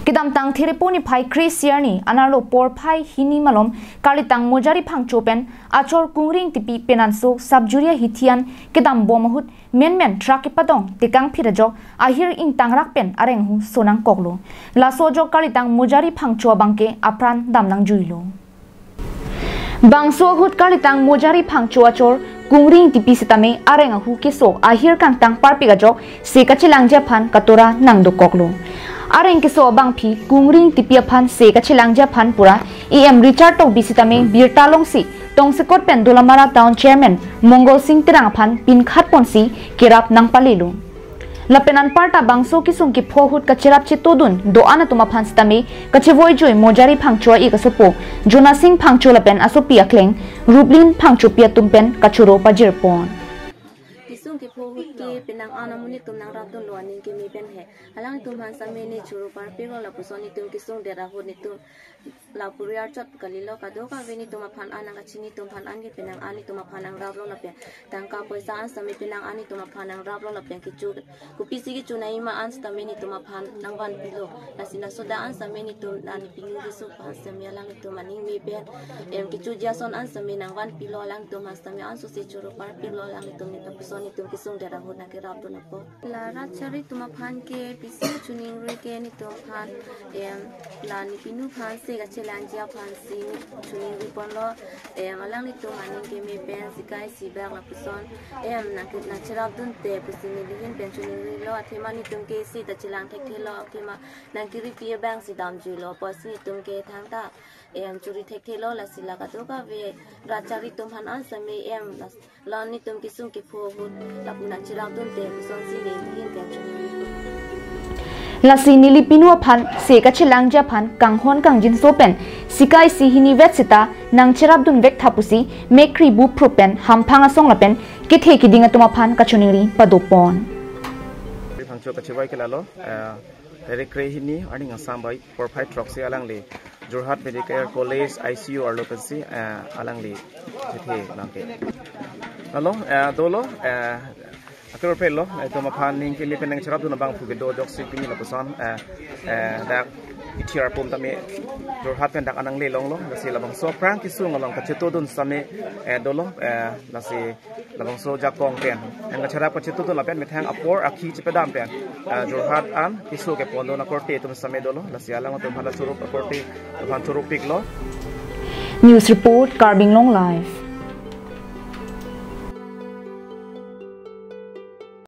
Kidam tang thiriponi phai Christiani analo por phai hini malom kalitang Mojari Phangcho pen achor Kungri Ingti penanso subjuria hithian kidam bomahut men traki padong tikang phirajo ahir ing tangrak pen areng hu sonang koklo lasojo kalitang Mojari Phangcho bangke aphan damnang juilo bangso hut kalitang Mojari Phangcho achor Kungri Ingti sitame areng hu keso ahir kang tang parpigajo se kachelangji aphan katora nangdo koklo Areng keso bang phi Kungri Ingti aphan se kachelangji aphan pura EM Richard Tokbi sitame birtalong si tong sekot pen dolamara town chairman Mongol Singh tirang aphan pin khat ponsi kerap nang palilu lapenan parta bangso kisung ki phohut kacherap chitodun do anatuma phan sitame kachevoi joy Mojari Phangcho I kasopo Jona Singh Phangcho lapen asopi akleng Rublin Phangcho pia tumpen kachuro pajirpon Kisung ke pohut ke penang anamuni tumnang rabdun luanin ke mi pen he halang tumhan samene churu par pero la pusoni tum kisung dera ho ni tum la puriar chot kalilo ka do ka veni tum aphan anang achini tum phan ange penang ani tum aphanang rablo la pe tangka poisa an same penang ani tum aphanang rablo la pe ki chu kupisi ki chunai ma an stameni tum aphan nangwan pilo lasina soda an sameni tum ani pingu ki su phan samya lang tum ani mi pen em ki chu jason an same nangwan pilo lang tum an same an su se churu par pilo lang tum ni pusoni tum kisung dera ho na ke rabdo na po la rachari tum aphan ke pisi chuning ri ke ni tum phan em la ni pinu phan se kachelangji aphan si chuning ri pon lo em alang ni tum ani ke me pen sikai si bag la puson em na ke na cherab dun te pusini lihin pen chuning ri lo athema ni tum ke si ta chilang thek thelo ke ma na ki ri pi bang si dam ju lo posi tum ke thang ta em churi thek thelo la sila ka to ka ve rachari tum phan an same em la ni tum kisung ke pho lapuna chirang dun te puson si ni lihin pen chuning Lasi nilipinu aphan se kachelangji aphan kanghon kangjin sopen sikai si hini vetsita nang cherabdun vek thapusi mekri bu propen hamphanga song lapen kithe kidinga tuma phan kachuniri padopon Phangcho kachewai kelalo rekre hini aning asam bai for fight troxy alangli Jorhat Medical College ICU arlopensi alangli kithe nangke alo dolo Akor pelo itu maphan ning kili peneng cherap tu nabang fuge do jok sipini la puson dak itiar pum tami Jorhat pen dak anang le long lo nasi labang so prang kisung along kacheto dun same dolo nasi labang so jakong pen ang cherap kacheto dun lapen methang apor akhi chipedam pen Jorhat an kisu ke pondo na korte tum same dolo nasi alang tu phala surup korte phan surup pik lo News report Carbing Long Live